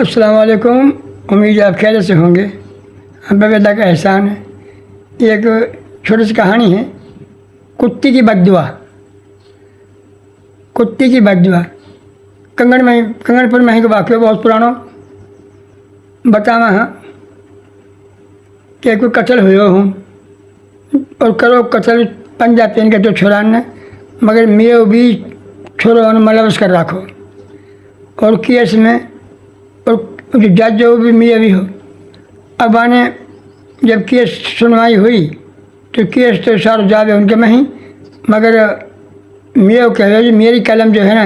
अस्सलाम वालेकुम। उम्मीद है आप खैरियत से होंगे। हम पे अल्लाह का एहसान है। ये एक छोटी सी कहानी है, कुत्ती की बद्दुआ। कुत्ती की बद्दुआ कंगनपुर में ही का वाक़या बहुत पुराना बतावा हाँ कि कोई कत्ल हुए हूँ और करो कत्ल पंजा पेन के तो छोड़ा न मगर मियो भी छोड़ो मलबस कर रखो और केस में और जो जज जो भी मियाँ भी हो। अब आने जब केस सुनवाई हुई तो केस तो सारा जावे उनके में ही मगर मियाँ कह रहे मेरी कलम जो है ना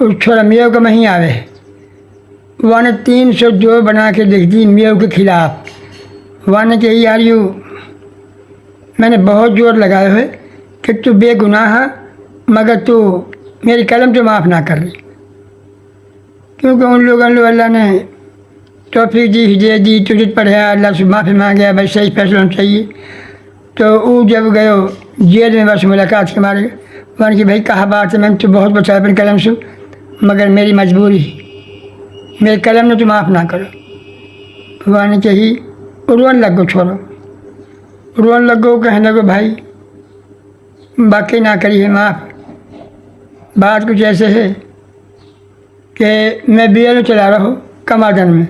उस छोड़ा मियाँ का में ही आवे। वहाँ ने 302 बना के लिख दी मियाँ के खिलाफ। वहाँ ने कही यार यू मैंने बहुत जोर लगाए हुए कि तू बेगुनाह मगर तू मेरी कलम तो माफ़ ना कर रही, क्योंकि उन लोगों अल्लाह ने तौफीक दी हिदायत दी तुझे पढ़े अल्लाह से माफ़ी मांगे भाई सही फैसला होना चाहिए। तो वो जब गए जेल में बस मुलाकात के मारे वन की भाई कहा बात है मैंने तो बहुत बचाया अपनी कलम से मगर मेरी मजबूरी मेरे कलम ने तो माफ़ ना करो। वहाँ ने कही रोन लग गो छोड़ो रोन लग गो कहने लगो भाई बाकी ना करी है माफ़। बात कुछ ऐसे है कि मैं बीएलओ चला रहा हूँ कमादन में,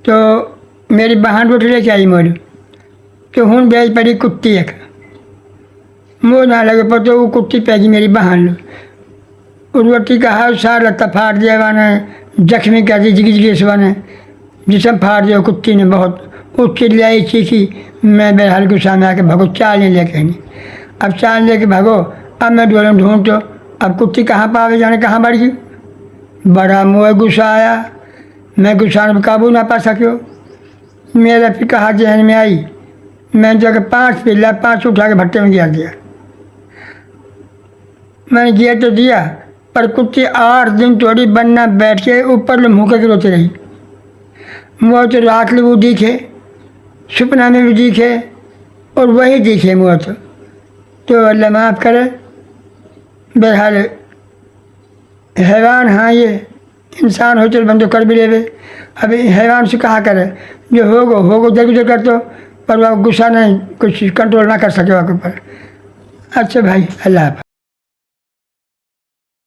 तो मेरी बहन रोटी लेके आई मोड़ तो हूँ बेच पड़ी कुत्ती एक मुँह ना लगे पर तो वो कुत्ती पैगी मेरी बहन लो रोटी का हाथ सारा लत्ता फाड़ दिया वाने जख्मी कर दी जिगी वाने जिसम फाड़ दिया कुत्ती ने बहुत वो चिल्लाई चीखी। मैं बहरहाल के सामने आके भागो चाल नहीं लेके नहीं। अब चाल लेके भागो अब मैं डोलों ढूंढ तो अब कुत्ती कहाँ पावे जाने कहाँ बढ़ गई। बड़ा मुँह गुस्सा आया, मैं गुस्सा में काबू ना पा सको। मेरा फिर कहा जहन में आई मैंने जगह 5 पिल्ला 5 उठा के भट्टे में गिरा दिया। मैंने गिरा तो दिया पर कुत्ती 8 दिन थोड़ी बनना बैठ के ऊपर मुँह के रोते रही। मुँह तो रात में वो दिखे सपना में भी दिखे और वही दिखे मुँह तो अल्लाह माफ़ करे। बहरहाल हैवान हाँ ये इंसान हो चल बंदो कर भी लेवे। अभी हैवान से कहा करे जो होगो जल गुजर कर तो पर वह गुस्सा नहीं कुछ कंट्रोल ना कर सके वहाँ के ऊपर। अच्छा भाई अल्लाह हाफ़िज़।